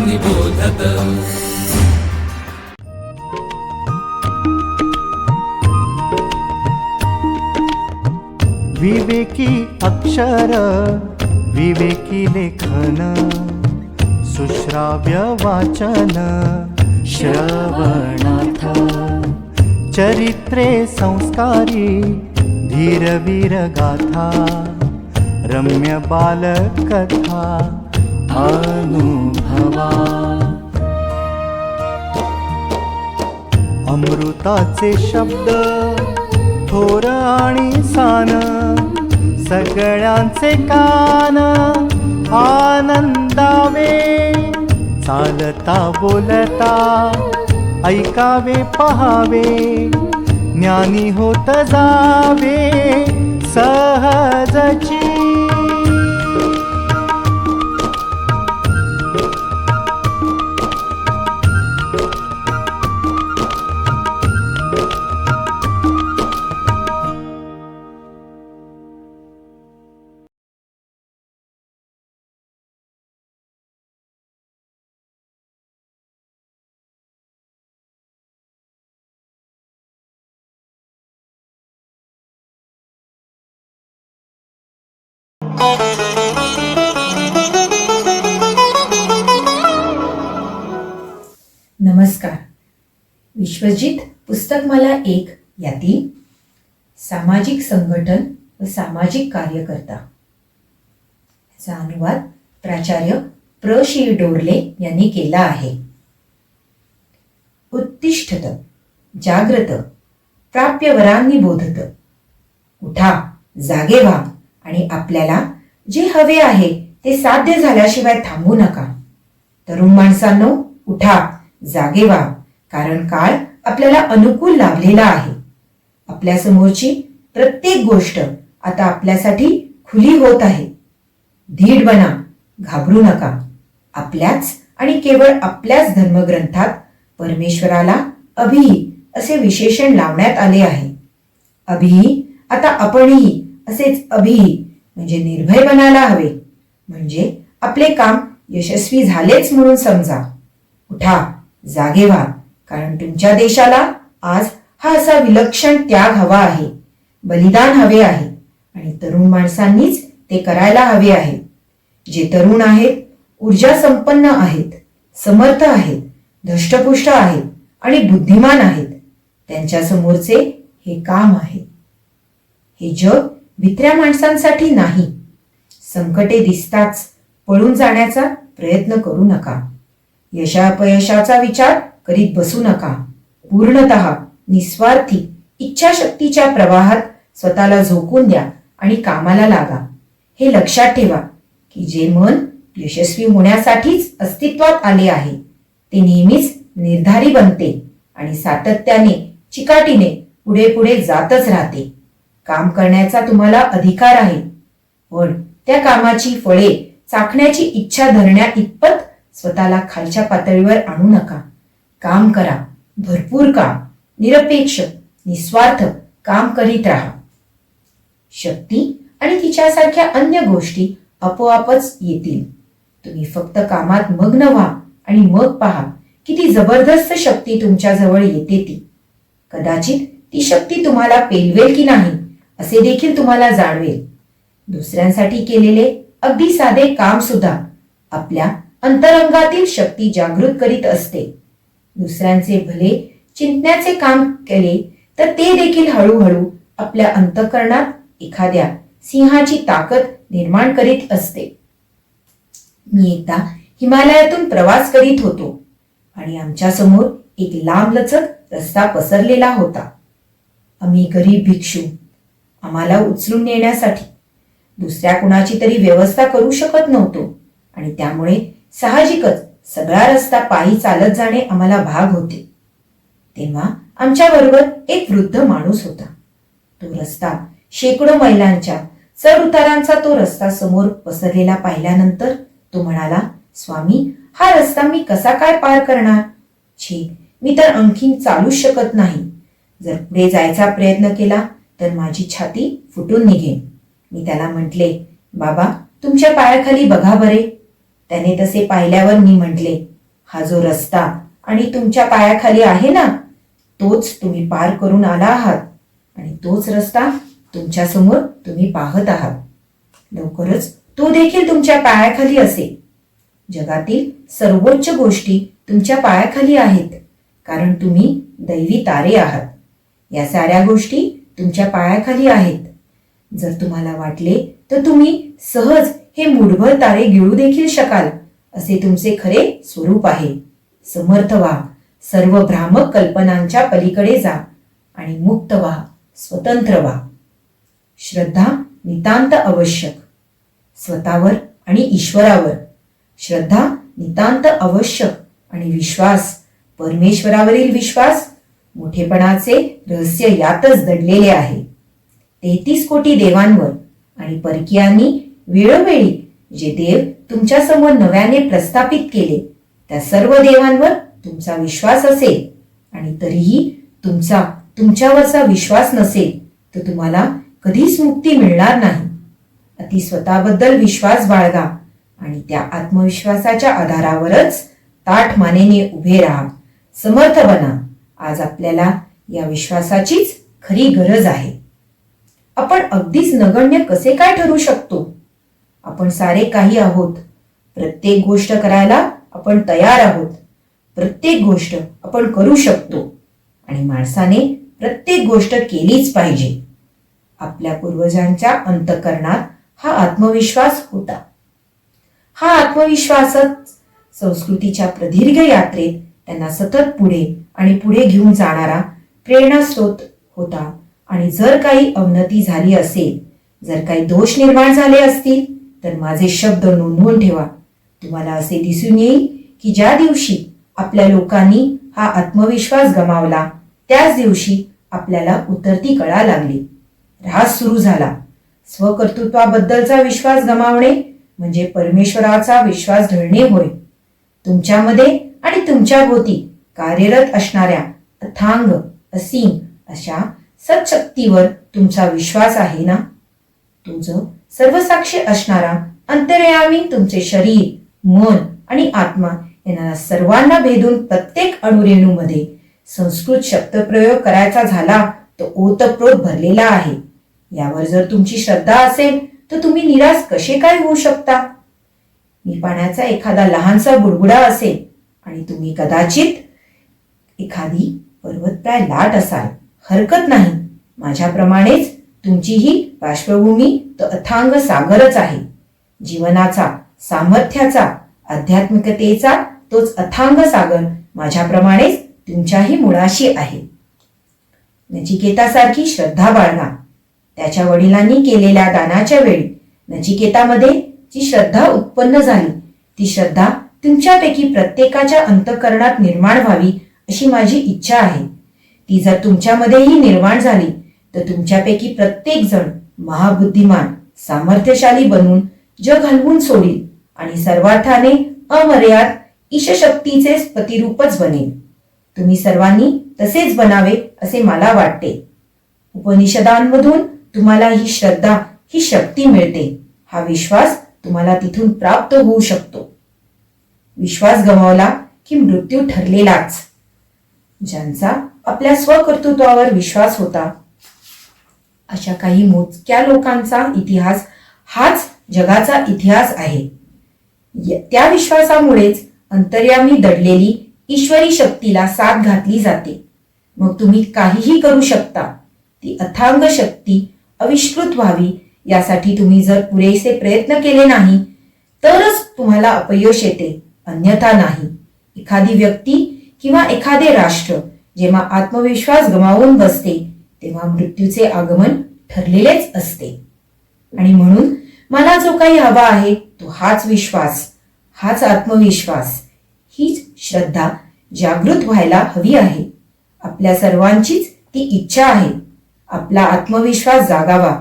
निबोधत। विवेकी अक्षर विवेकी लेखन सुश्राव्य वाचन श्रवणार्थ चरित्रे संस्कारी धीरवीर गाथा रम्य बालकथा अनुभवा अमृताचे शब्द थोर आणि सान सगळ्यांचे कान आनंदावे चालता बोलता ऐकावे पहावे ज्ञानी होत जावे सहजची। नमस्कार. विश्वजित पुस्तकमाला 1 यातील सामाजिक संघटन व सामाजिक कार्यकर्ता याचा अनुवाद प्राचार्य प्र. श्री. डोरले यांनी केला आहे. उत्तिष्ठत जाग्रत प्राप्यवरांनी बोधत. उठा, जागे व्हा आणि आपल्याला जे हवे आहे ते साध्य झाल्याशिवाय थांबू नका. तरुण माणसांनो, उठा, जागे व्हा, कारण काळ आपल्याला अनुकूल लाभलेला आहे. आपल्या समोरची प्रत्येक गोष्ट आता आपल्यासाठी खुली होत आहे. धीट बना, घाबरू नका. आपल्याच आणि केवळ आपल्याच धर्मग्रंथात परमेश्वराला अभिही असे विशेषण लावण्यात आले आहे. अभिही आता आपणही असेच अभिही म्हणजे निर्भय बनायला हवे, म्हणजे आपले काम यशस्वी झालेच म्हणून समजा. उठा, जागे व्हा, कारण तुमच्या देशाला आज हा असा विलक्षण त्याग हवा आहे, बलिदान हवे आहे आणि तरुण माणसांनीच ते करायला हवे आहे. जे तरुण आहेत, ऊर्जा संपन्न आहेत, समर्थ आहेत, धष्टपुष्ट आहेत आणि बुद्धिमान आहेत, त्यांच्या समोरचे हे काम आहे. हे जग भित्र्या माणसांसाठी नाही. संकटे दिसताच पळून जाण्याचा प्रयत्न करू नका. यशापयशाचा विचार करीत बसू नका. पूर्णतः निस्वार्थी इच्छाशक्तीच्या प्रवाहात स्वतःला झोकून द्या आणि कामाला लागा. हे लक्षात ठेवा की जे मन यशस्वी होण्यासाठीच अस्तित्वात आले आहे ते नेहमीच निर्धारी बनते आणि सातत्याने चिकाटीने पुढे पुढे जातच राहते. काम करण्याचा तुम्हाला अधिकार आहे, पण त्या कामाची फळे चाखण्याची इच्छा धरण्या इतपत स्वतःला खालच्या पातळीवर आणू नका. काम करा, भरपूर काम, निरपेक्ष निस्वार्थ काम करीत राहा. शक्ती आणि तिच्यासारख्या अन्य गोष्टी आपोआपच येतील. तुम्ही फक्त कामात मग्न व्हा आणि मग पहा किती जबरदस्त शक्ती तुमच्या जवळ येते. ती कदाचित ती शक्ती तुम्हाला पेलवेल की नाही असे देखील तुम्हाला जाणवेल. दुसऱ्यांसाठी केलेले अगदी साधे काम सुद्धा आपल्या अंतरंगातील शक्ती जागृत करीत असते. दुसऱ्यांचे भले चिंतण्याचे काम केले तर ते देखील हळूहळू आपल्या अंतःकरणात एखाद्या सिंहाची ताकद निर्माण करीत असते. मी एकदा हिमालयातून प्रवास करीत होतो आणि आमच्या समोर एक लांबलचक रस्ता पसरलेला होता. आम्ही गरीब भिक्षू आम्हाला उचलून नेण्यासाठी दुसऱ्या कुणाची तरी व्यवस्था करू शकत नव्हतो आणि त्यामुळे साहजिकच सगळा रस्ता पायी चालत जाणे आम्हाला भाग होते. तेव्हा आमच्या बरोबर एक वृद्ध माणूस होता. तो रस्ता शेकडो मैलांच्या चढ उतारांचा तो रस्ता समोर पसरलेला पाहिल्यानंतर तो म्हणाला, स्वामी, हा रस्ता मी कसा काय पार करणार? छी, मी तर आणखीन चालूच शकत नाही. जर पुढे जायचा प्रयत्न केला तर माझी छाती फुटून निघेल. मी त्याला म्हटले, बाबा, तुमच्या पायाखाली बघा बरे. त्याने तसे पाहिल्यावर मी म्हटले, हा जो रस्ता आणि तुमच्या पायाखाली आहे ना, तोच तुम्ही पार करून आला आहात आणि तोच रस्ता तुमच्या समोर तुम्ही पाहत आहात. लवकरच तो देखील तुमच्या पायाखाली असेल. जगातील सर्वोच्च गोष्टी तुमच्या पायाखाली आहेत, कारण तुम्ही दैवी तारे आहात. या साऱ्या गोष्टी तुमच्या पायाखाली आहेत. जर तुम्हाला वाटले तर तुम्ही सहज हे मुठभर तारे गिळू देखील शकाल, असे तुमचे खरे स्वरूप आहे. समर्थ व्हा, सर्व भ्रामक कल्पनांच्या पलीकडे जा आणि मुक्त व्हा, स्वतंत्र व्हा. श्रद्धा नितांत आवश्यक. स्वतःवर आणि ईश्वरावर. श्रद्धा नितांत आवश्यक आणि विश्वास, परमेश्वरावरील विश्वास, मोठेपणाचे रहस्य यातच दडलेले आहे. 33 कोटी देवांवर आणि परकीयांनी वेळोवेळी जे देव तुमच्या समोर नव्याने प्रस्थापित केले, त्या सर्व देवांवर तुमचा विश्वास असेल आणि तरीही तुमच्यावरचा विश्वास नसेल तर तुम्हाला कधीच मुक्ती मिळणार नाही. अति स्वतःबद्दल विश्वास बाळगा आणि त्या आत्मविश्वासाच्या आधारावरच ताठ मानेने उभे राहा. समर्थ बना. आज आपल्याला या विश्वासाचीच खरी गरज आहे. आपण अगदीच नगण्य कसे काय ठरू शकतो? आपण सारे काही आहोत. प्रत्येक गोष्ट करायला आपण तयार आहोत. प्रत्येक गोष्ट आपण करू शकतो आणि माणसाने प्रत्येक गोष्ट केलीच पाहिजे. आपल्या पूर्वजांच्या अंतःकरणात हा आत्मविश्वास होता. हा आत्मविश्वासच संस्कृतीच्या प्रदीर्घ यात्रेत त्यांना सतत पुढे आणि पुढे घेऊन जाणारा प्रेरणास्रोत होता. आणि जर काही अवनती झाली असेल, जर काही दोष निर्माण झाले असतील, तर माझे शब्द नोंदवून ठेवा. तुम्हाला असे दिसून येईल की ज्या दिवशी आपल्या लोकांनी हा आत्मविश्वास गमावला, त्याच दिवशी आपल्याला उतरती कळा लागली. ऱ्हास सुरू झाला. स्वकर्तृत्वाबद्दलचा विश्वास गमावणे म्हणजे परमेश्वराचा विश्वास ढळणे होय. तुमच्यामध्ये आणि तुमच्या भोवती कार्यरत असणाऱ्या अथांग, असीम अशा सत्शक्तीवर तुमचा विश्वास आहे ना? तो जो सर्वसाक्षी असणारा अंतर्यामी तुमचे शरीर, मन आणि आत्मा यांना सर्वांना भेदून प्रत्येक अणुरेणूमध्ये संस्कृत शब्दप्रयोग करायचा झाला तो ओतप्रोत भरलेला आहे. यावर जर तुमची श्रद्धा असेल तर तुम्ही निराश कसे काय होऊ शकता? मी पाण्याचा एखादा लहानसा बुडबुडा असेल आणि तुम्ही कदाचित एखादी पर्वतप्राय लाट असाल. हरकत नाही. माझ्याप्रमाणेच तुमचीही पार्श्वभूमी तो अथांग सागरच आहे. जीवनाचा, सामर्थ्याचा, आध्यात्मिकतेचा तोच अथांग सागर माझ्याप्रमाणेच तुमच्याही मुळाशी आहे. नचिकेतासारखी श्रद्धा बाळगा. त्याच्या वडिलांनी केलेल्या दानाच्या वेळी नचिकेतामध्ये जी श्रद्धा उत्पन्न झाली, ती श्रद्धा तुमच्यापैकी प्रत्येकाच्या अंतःकरणात निर्माण व्हावी अशी माझी इच्छा आहे. ती जर तुमच्यामध्येही निर्माण झाली तर तुमच्यापैकी प्रत्येक जण महाबुद्धिमान, सामर्थ्यशाली बनून जग हलवून सोडील आणि सर्वार्थाने अमर्याद ईशशक्तीचे प्रतिरूपच बनेल. तुम्ही सर्वांनी तसेच बनावे असे मला वाटते. उपनिषदांमधून तुम्हाला ही श्रद्धा, ही शक्ती मिळते. हा विश्वास तुम्हाला तिथून प्राप्त होऊ शकतो. विश्वास गमावला की मृत्यू ठरलेलाच. ज्यांचा आपल्या स्वकर्तृत्वावर विश्वास होता, अशा काही मोजक्या लोकांचा इतिहास हाच जगाचा इतिहास आहे. त्या विश्वासामुळेच अंतर्यामी दडलेली ईश्वरी शक्तीला साथ घातली जाते. मग तुम्ही काहीही करू शकता. ती अथांग शक्ती आविष्कृत व्हावी यासाठी तुम्ही जर पुरेसे प्रयत्न केले नाही तरच तुम्हाला अपयश येते, अन्यथा नाही. एखादी व्यक्ती किंवा एखादे राष्ट्र जेव्हा आत्मविश्वास गमावून बसते तेव्हा मृत्यूचे आगमन ठरलेलेच असते. आणि म्हणून मला जो काही हवा आहे तो हाच विश्वास, हाच आत्मविश्वास, हीच श्रद्धा जागृत व्हायला हवी आहे. आपल्या सर्वांचीच ती इच्छा आहे. आपला आत्मविश्वास जागावा.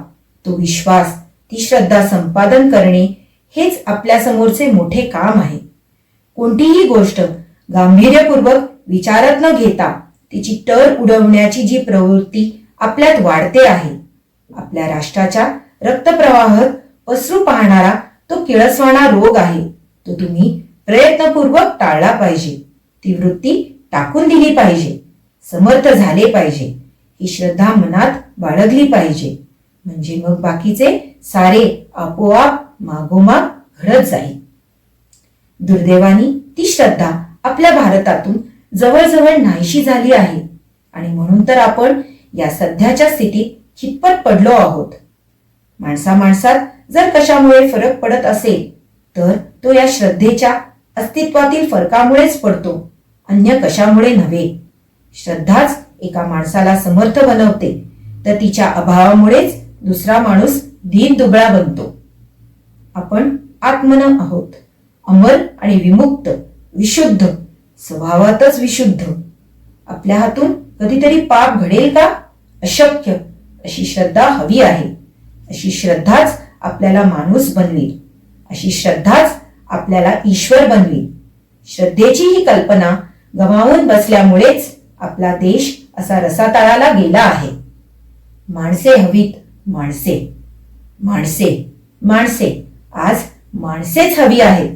तो विश्वास, ती श्रद्धा संपादन करणे हेच आपल्या समोरचे मोठे काम आहे. कोणतीही गोष्ट गांभीर्यपूर्वक विचारात न घेता तिची टर उडवण्याची जी प्रवृत्ती आपल्यात वाढते आहे, आपल्या राष्ट्राच्या रक्तप्रवाहात पसरू पाहणारा तो किळसवाणा रोग आहे, तो तुम्ही प्रयत्नपूर्वक टाळला पाहिजे. ती वृत्ती टाकून दिली पाहिजे. समर्थ झाले पाहिजे. ही श्रद्धा मनात बाळगली पाहिजे. म्हणजे मग बाकीचे सारे आपोआप मागोमाग घडत जाईल. दुर्दैवानी ती श्रद्धा आपल्या भारतातून जवळजवळ नाहीशी झाली आहे आणि म्हणून तर आपण या सध्याच्या स्थितीत खितपत पडलो आहोत. माणसात जर कशामुळे फरक पडत असेल तर तो या श्रद्धेच्या अस्तित्वातील फरकामुळेच पडतो, अन्य कशामुळे नव्हे. श्रद्धाच एका माणसाला समर्थ बनवते तर तिच्या अभावामुळेच दुसरा माणूस दीन दुबळा बनतो. आपण आत्मन आहोत, अमर आणि विमुक्त, विशुद्ध, स्वभावातच विशुद्ध. आपल्या हातून कधीतरी पाप घडेल का? अशक्य. अशी श्रद्धा हवी आहे. अशी श्रद्धाच आपल्याला माणूस बनवेल. अशी श्रद्धाच आपल्याला ईश्वर बनवेल. श्रद्धेची ही कल्पना गमावून बसल्यामुळेच आपला देश असा रसातळाला गेला आहे. माणसे हवीत, माणसे, माणसे, माणसे. आज माणसेच हवी आहेत.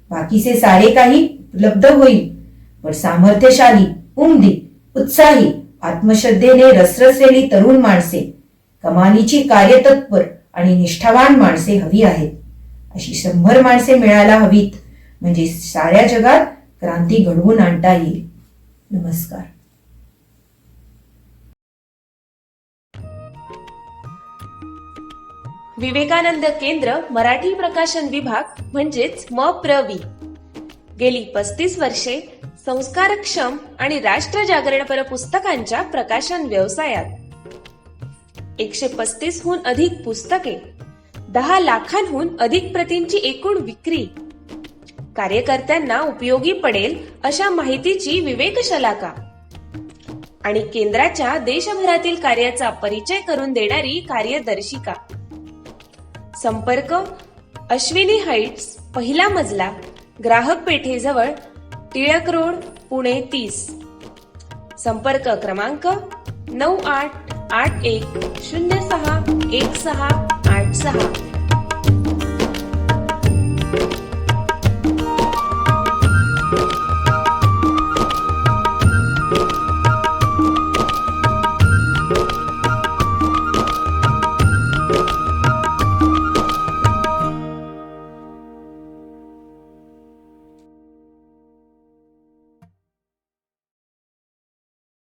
बाकीचे सारे काही उपलब्ध होईल, पण सामर्थ्यशाली, उमदी, उत्साही, आत्मश्रद्धेने रसरसलेली तरुण माणसे, कमालीची कार्यतत्पर आणि निष्ठावान माणसे हवी आहेत. अशी 100 माणसे मिळायला हवीत, म्हणजे साऱ्या जगात क्रांती घडवून आणता येईल. नमस्कार. विवेकानंद केंद्र मराठी प्रकाशन विभाग म्हणजेच MPRV गेली 35 वर्षे संस्कारक्षम आणि राष्ट्र जागरणपर पुस्तकांच्या प्रकाशन व्यवसायात. 135 हून अधिक पुस्तके, 10 लाखांहून अधिक प्रतींची एकूण विक्री, कार्यकर्त्यांना उपयोगी पडेल अशा माहितीची विवेकशलाका आणि केंद्राच्या देशभरातील कार्याचा परिचय करून देणारी कार्यदर्शिका. संपर्क अश्विनी हाईट्स, पहिला मजला, ग्राहक पेठेजवळ, टिळक रोड, पुणे 30. संपर्क क्रमांक 9881061686.